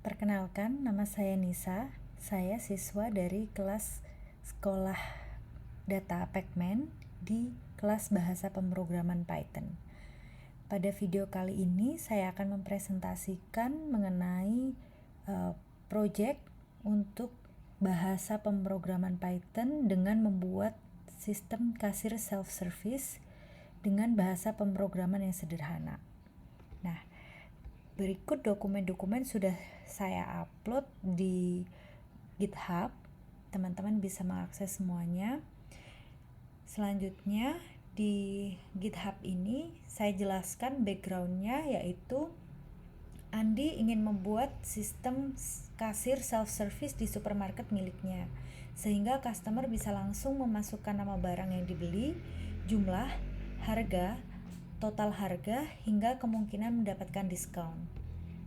Perkenalkan, nama saya Nisa. Saya siswa dari kelas sekolah Data Pacman di kelas Bahasa Pemrograman Python. Pada video kali ini, saya akan mempresentasikan mengenai project untuk bahasa pemrograman Python dengan membuat sistem kasir self-service dengan bahasa pemrograman yang sederhana. Nah, berikut dokumen-dokumen sudah saya upload di GitHub. Teman-teman bisa mengakses semuanya. Selanjutnya di GitHub ini saya jelaskan backgroundnya, yaitu Andi ingin membuat sistem kasir self-service di supermarket miliknya, sehingga customer bisa langsung memasukkan nama barang yang dibeli, jumlah, harga, total harga, hingga kemungkinan mendapatkan diskon.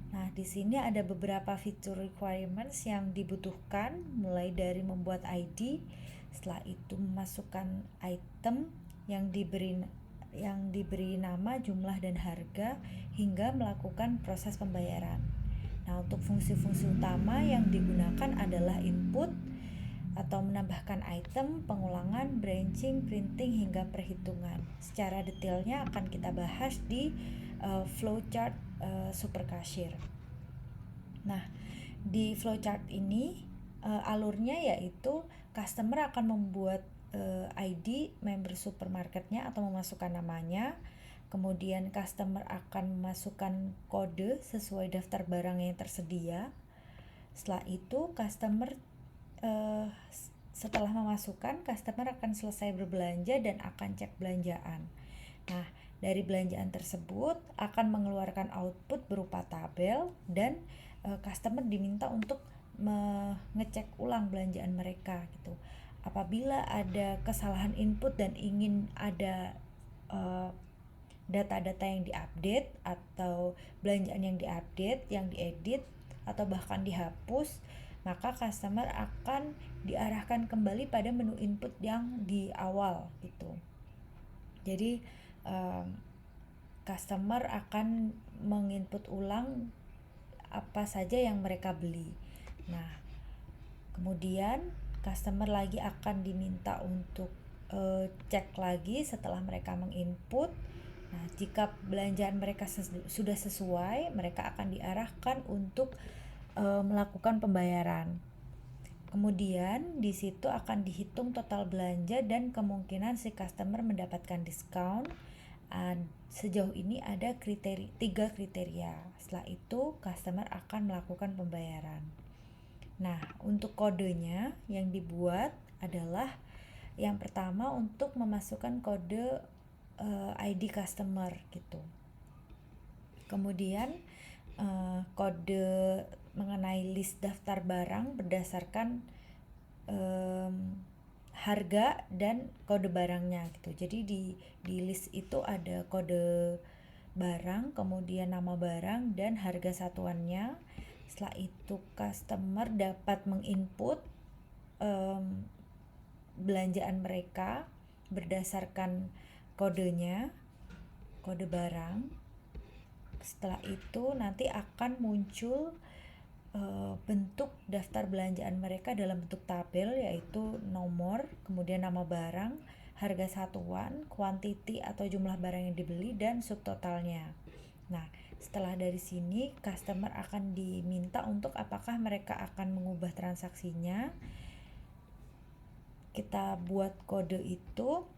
Nah, di sini ada beberapa feature requirements yang dibutuhkan, mulai dari membuat ID, setelah itu memasukkan item yang diberi nama, jumlah, dan harga, hingga melakukan proses pembayaran. Nah, untuk fungsi-fungsi utama yang digunakan adalah input atau menambahkan item, pengulangan, branching, printing, hingga perhitungan. Secara detailnya akan kita bahas di flowchart super cashier. Nah, di flowchart ini alurnya yaitu customer akan membuat ID member supermarketnya atau memasukkan namanya. Kemudian customer akan memasukkan kode sesuai daftar barang yang tersedia. Setelah itu setelah memasukkan, customer akan selesai berbelanja dan akan cek belanjaan. Nah, dari belanjaan tersebut akan mengeluarkan output berupa tabel, dan customer diminta untuk mengecek ulang belanjaan mereka gitu. Apabila ada kesalahan input dan ingin ada data-data yang diupdate atau belanjaan yang diupdate, yang diedit, atau bahkan dihapus, maka customer akan diarahkan kembali pada menu input yang di awal gitu. Jadi customer akan menginput ulang apa saja yang mereka beli. Nah, kemudian customer lagi akan diminta untuk cek lagi setelah mereka menginput. Nah, jika belanjaan mereka sudah sesuai, mereka akan diarahkan untuk melakukan pembayaran. Kemudian di situ akan dihitung total belanja dan kemungkinan si customer mendapatkan diskon. Sejauh ini ada 3 kriteria. Setelah itu customer akan melakukan pembayaran. Nah, untuk kodenya yang dibuat adalah yang pertama untuk memasukkan kode ID customer gitu. Kemudian kode mengenai list daftar barang berdasarkan harga dan kode barangnya gitu. Jadi di list itu ada kode barang, kemudian nama barang dan harga satuannya. Setelah itu customer dapat menginput belanjaan mereka berdasarkan kodenya, kode barang. Setelah itu nanti akan muncul bentuk daftar belanjaan mereka dalam bentuk tabel, yaitu nomor, kemudian nama barang, harga satuan, quantity atau jumlah barang yang dibeli, dan subtotalnya. Nah, setelah dari sini customer akan diminta untuk apakah mereka akan mengubah transaksinya. Kita buat kode itu.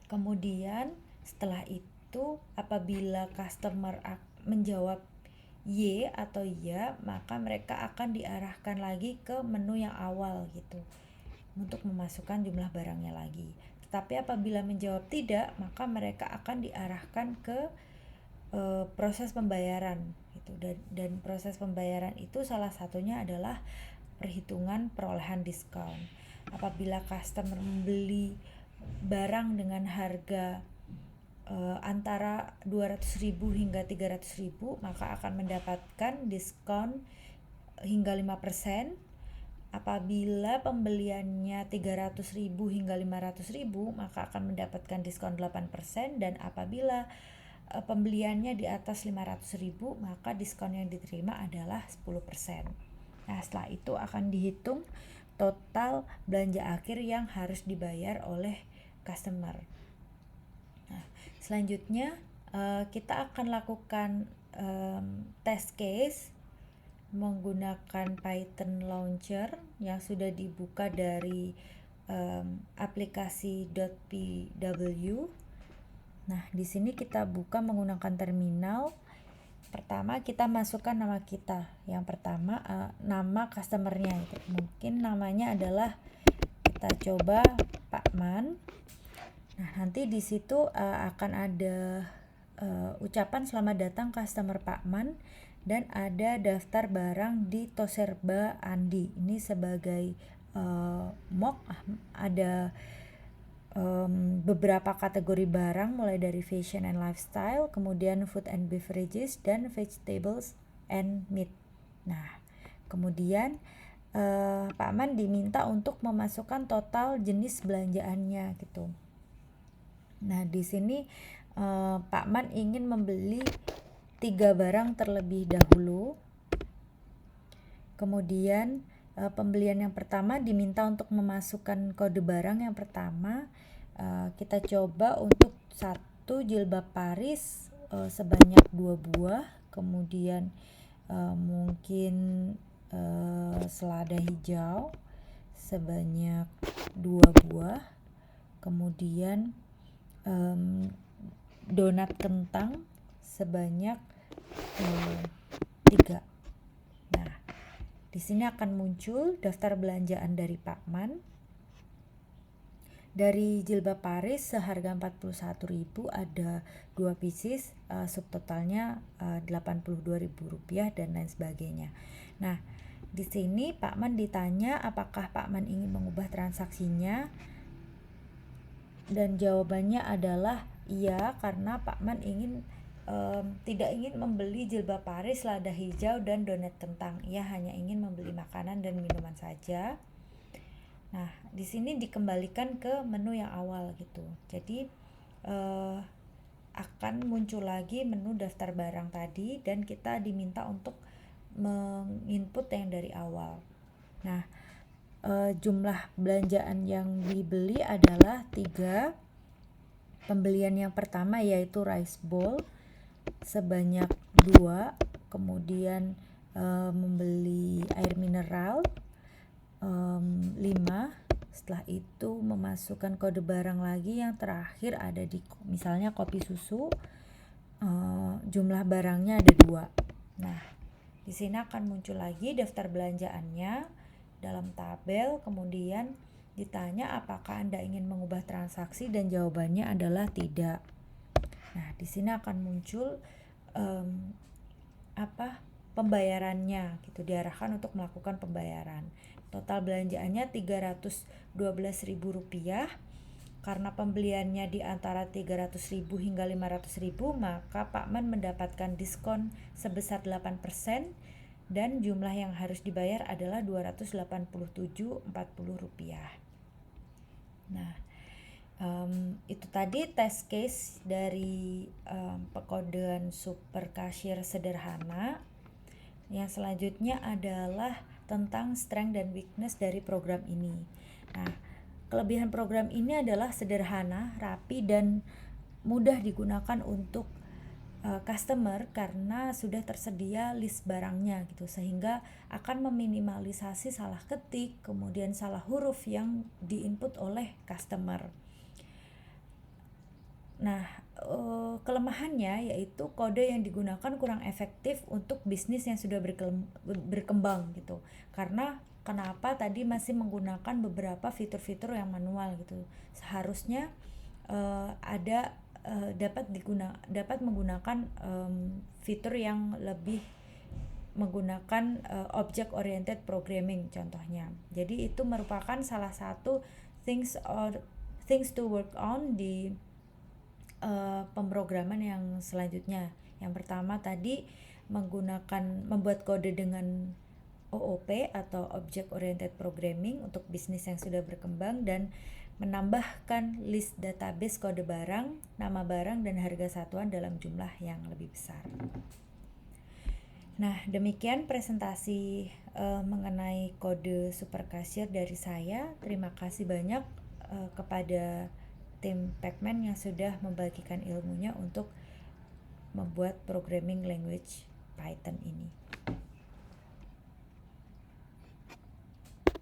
Kemudian setelah itu apabila customer menjawab Y atau ya, maka mereka akan diarahkan lagi ke menu yang awal gitu untuk memasukkan jumlah barangnya lagi. Tetapi apabila menjawab tidak, maka mereka akan diarahkan ke proses pembayaran gitu. Dan proses pembayaran itu salah satunya adalah perhitungan perolehan diskon. Apabila customer membeli barang dengan harga antara 200.000 hingga 300.000, maka akan mendapatkan diskon hingga 5%. Apabila pembeliannya 300.000 hingga 500.000, maka akan mendapatkan diskon 8%. Dan apabila pembeliannya di atas 500.000, maka diskon yang diterima adalah 10%. Nah, setelah itu akan dihitung total belanja akhir yang harus dibayar oleh customer. Nah, selanjutnya kita akan lakukan test case menggunakan Python Launcher yang sudah dibuka dari aplikasi .pw. Nah, di sini kita buka menggunakan terminal. Pertama kita masukkan nama kita. Yang pertama nama customernya itu. Mungkin namanya adalah, kita coba Pak Man. Nah, nanti di situ akan ada ucapan selamat datang customer Pak Man, dan ada daftar barang di Toserba Andi. Ini sebagai mock, ada beberapa kategori barang mulai dari fashion and lifestyle, kemudian food and beverages, dan vegetables and meat. Nah, kemudian Pak Man diminta untuk memasukkan total jenis belanjaannya gitu. Nah, di sini Pak Man ingin membeli 3 barang terlebih dahulu. Kemudian pembelian yang pertama diminta untuk memasukkan kode barang yang pertama. Kita coba untuk 1 jilbab Paris sebanyak 2 buah, kemudian mungkin selada hijau sebanyak 2 buah, kemudian donat kentang sebanyak 3. Nah, di sini akan muncul daftar belanjaan dari Pak Man. Dari jilbab Paris seharga 41.000 ada 2 pieces, subtotalnya Rp82.000 dan lain sebagainya. Nah, di sini Pak Man ditanya apakah Pak Man ingin mengubah transaksinya, dan jawabannya adalah iya, karena Pak Man tidak ingin membeli jilbab Paris, lada hijau, dan donat kentang. Ia hanya ingin membeli makanan dan minuman saja. Nah, di sini dikembalikan ke menu yang awal gitu. Jadi akan muncul lagi menu daftar barang tadi, dan kita diminta untuk menginput yang dari awal. Nah, jumlah belanjaan yang dibeli adalah 3. Pembelian yang pertama yaitu rice bowl sebanyak 2, kemudian membeli air mineral 5. Setelah itu memasukkan kode barang lagi, yang terakhir ada di misalnya kopi susu, jumlah barangnya ada 2. Nah, di sini akan muncul lagi daftar belanjaannya dalam tabel, kemudian ditanya apakah Anda ingin mengubah transaksi, dan jawabannya adalah tidak. Nah, di sini akan muncul pembayarannya gitu, diarahkan untuk melakukan pembayaran. Total belanjaannya Rp312.000. Karena pembeliannya di antara 300.000 hingga 500.000, maka Pak Man mendapatkan diskon sebesar 8%, dan jumlah yang harus dibayar adalah Rp287.40. Nah, itu tadi test case dari pekodean super cashier sederhana. Yang selanjutnya adalah tentang strength dan weakness dari program ini. Nah, kelebihan program ini adalah sederhana, rapi, dan mudah digunakan untuk customer karena sudah tersedia list barangnya gitu, sehingga akan meminimalisasi salah ketik, kemudian salah huruf yang diinput oleh customer. Nah, kelemahannya yaitu kode yang digunakan kurang efektif untuk bisnis yang sudah berkembang gitu. Karena kenapa tadi masih menggunakan beberapa fitur-fitur yang manual gitu. Seharusnya dapat menggunakan fitur yang lebih menggunakan object oriented programming contohnya. Jadi itu merupakan salah satu things to work on di pemrograman yang selanjutnya. Yang pertama tadi membuat kode dengan OOP atau Object Oriented Programming untuk bisnis yang sudah berkembang dan menambahkan list database kode barang, nama barang, dan harga satuan dalam jumlah yang lebih besar. Nah, demikian presentasi mengenai kode supercashier dari saya. Terima kasih banyak kepada tim Pacman yang sudah membagikan ilmunya untuk membuat programming language Python ini.